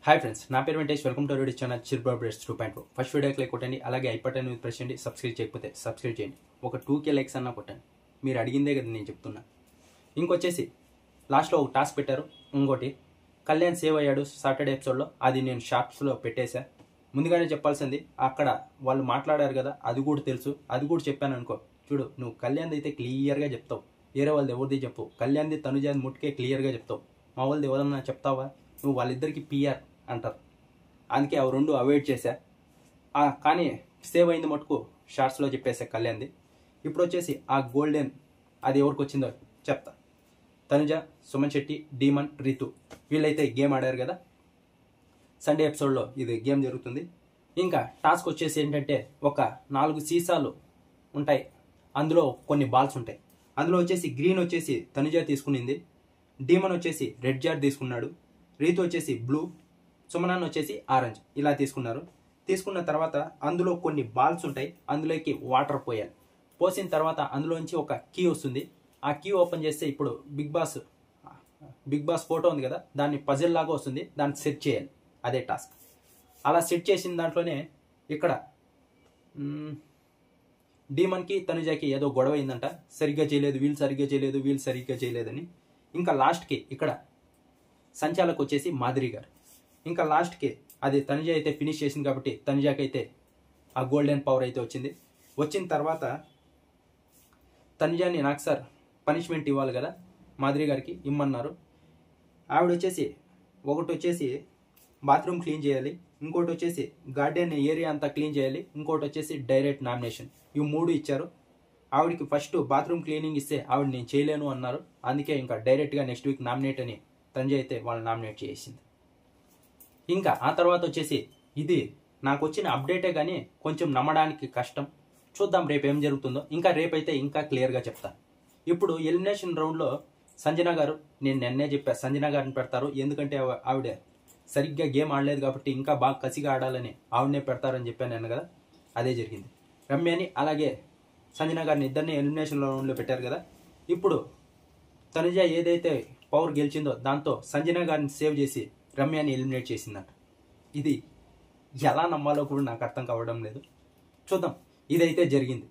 Hi friends, నా పేరు Venkatesh. Welcome to our channel చిర్బాబ్ బ్రెడ్స్ 2.0. ఫస్ట్ వీడియోకి లైక్ కొట్టండి, అలాగే ఐపటన్ మీద ప్రెస్ చేయండి. సబ్స్క్రైబ్ చేయకపోతే సబ్స్క్రైబ్ చేయండి. ఒక 2K లైక్స్ అన్నా కొట్టండి. మీరు అడిగిందే కదా నేను చెప్తున్నా. ఇంకొచ్చేసి లాస్ట్లో ఒక టాస్క్ పెట్టారు. ఇంకోటి కళ్యాణ్ సేవ్ అయ్యాడు సాటర్డే ఎపిసోడ్లో. అది నేను షార్ట్స్లో పెట్టేశా. ముందుగానే చెప్పాల్సింది, అక్కడ వాళ్ళు మాట్లాడారు కదా, అది కూడా తెలుసు. అది కూడా చెప్పాను అనుకో. చూడు, నువ్వు కళ్యాణ్ అయితే క్లియర్గా చెప్తావు, వేరే వాళ్ళది ఎవరిది చెప్పవు. కళ్యాణ్ది తనుజాది ముట్టుకే క్లియర్గా చెప్తావు. మా వాళ్ళది ఎవరన్నా చెప్తావా? నువ్వు వాళ్ళిద్దరికి పిఆర్ అంటారు. అందుకే అవి రెండు అవాయిడ్ చేశా. కానీ సేవ్ అయింది మటుకు షార్ట్స్లో చెప్పేసా కళ్యాణ్ది. ఇప్పుడు వచ్చేసి ఆ గోల్డెన్ అది ఎవరికి వచ్చిందో చెప్తా. తనుజ, సుమన్ శెట్టి, డీమన్, రితు వీళ్ళైతే గేమ్ ఆడారు కదా. సండే ఎపిసోడ్లో ఇది గేమ్ జరుగుతుంది. ఇంకా టాస్క్ వచ్చేసి ఏంటంటే, ఒక 4 సీసాలు ఉంటాయి, అందులో కొన్ని బాల్స్ ఉంటాయి. అందులో వచ్చేసి గ్రీన్ వచ్చేసి తనుజ తీసుకునింది, డీమన్ వచ్చేసి రెడ్ జార్ తీసుకున్నాడు, రీతు వచ్చేసి బ్లూ, సుమనాన్ వచ్చేసి ఆరెంజ్ ఇలా తీసుకున్నారు. తీసుకున్న తర్వాత అందులో కొన్ని బాల్స్ ఉంటాయి, అందులోకి వాటర్ పోయాలి. పోసిన తర్వాత అందులోంచి ఒక కీ వస్తుంది. ఆ కీ ఓపెన్ చేస్తే ఇప్పుడు బిగ్ బాస్ ఫోటో ఉంది కదా, దాన్ని పజిల్ లాగా వస్తుంది, దాన్ని సెట్ చేయాలి. అదే టాస్క్. అలా సెట్ చేసిన దాంట్లోనే ఇక్కడ డీమన్కి తనుజాకి ఏదో గొడవ అయిందంట. సరిగ్గా చేయలేదు, వీళ్ళు సరిగ్గా చేయలేదని. ఇంకా లాస్ట్కి ఇక్కడ సంచాలకు వచ్చేసి మాధురి గారు. ఇంకా లాస్ట్కి అది తనుజ అయితే ఫినిష్ చేసింది కాబట్టి తనుజాకి అయితే ఆ గోల్డెన్ పవర్ అయితే వచ్చింది. వచ్చిన తర్వాత తనుజాని, నాకు సార్ పనిష్మెంట్ ఇవ్వాలి కదా, మాధురి గారికి ఇమ్మన్నారు. ఆవిడ వచ్చేసి ఒకటి వచ్చేసి బాత్రూమ్ క్లీన్ చేయాలి, ఇంకోటి వచ్చేసి గార్డెన్ ఏరియా అంతా క్లీన్ చేయాలి, ఇంకోటి వచ్చేసి డైరెక్ట్ నామినేషన్. ఇవి 3 ఇచ్చారు. ఆవిడకి ఫస్ట్ బాత్రూమ్ క్లీనింగ్ ఇస్తే ఆవిడ నేను చేయలేను అన్నారు. అందుకే ఇంకా డైరెక్ట్గా నెక్స్ట్ వీక్ నామినేట్ అని తనుజ అయితే వాళ్ళని నామినేట్ చేసింది. ఇంకా ఆ తర్వాత వచ్చేసి ఇది నాకు వచ్చిన అప్డేటే కానీ కొంచెం నమ్మడానికి కష్టం. చూద్దాం రేపు ఏం జరుగుతుందో. ఇంకా రేపైతే ఇంకా క్లియర్గా చెప్తాను. ఇప్పుడు ఎలిమినేషన్ రౌండ్లో సంజన గారు, నేను నిన్నే చెప్పా సంజన గారిని పెడతారు, ఎందుకంటే ఆవిడ సరిగ్గా గేమ్ ఆడలేదు కాబట్టి ఇంకా బాగా కసిగా ఆడాలని ఆవిడనే పెడతారని చెప్పాను నేను కదా. అదే జరిగింది. రమ్యని అలాగే సంజన గారిని ఇద్దరిని ఎలిమినేషన్ రౌండ్లో పెట్టారు కదా. ఇప్పుడు తనుజ ఏదైతే పవర్ గెలిచిందో దాంతో సంజన గారిని సేవ్ చేసి రమ్యని ఎలిమినేట్ చేసిందంట. ఇది ఎలా నమ్మాలో కూడా నాకు అర్థం కావడం లేదు. చూద్దాం. ఇదైతే జరిగింది.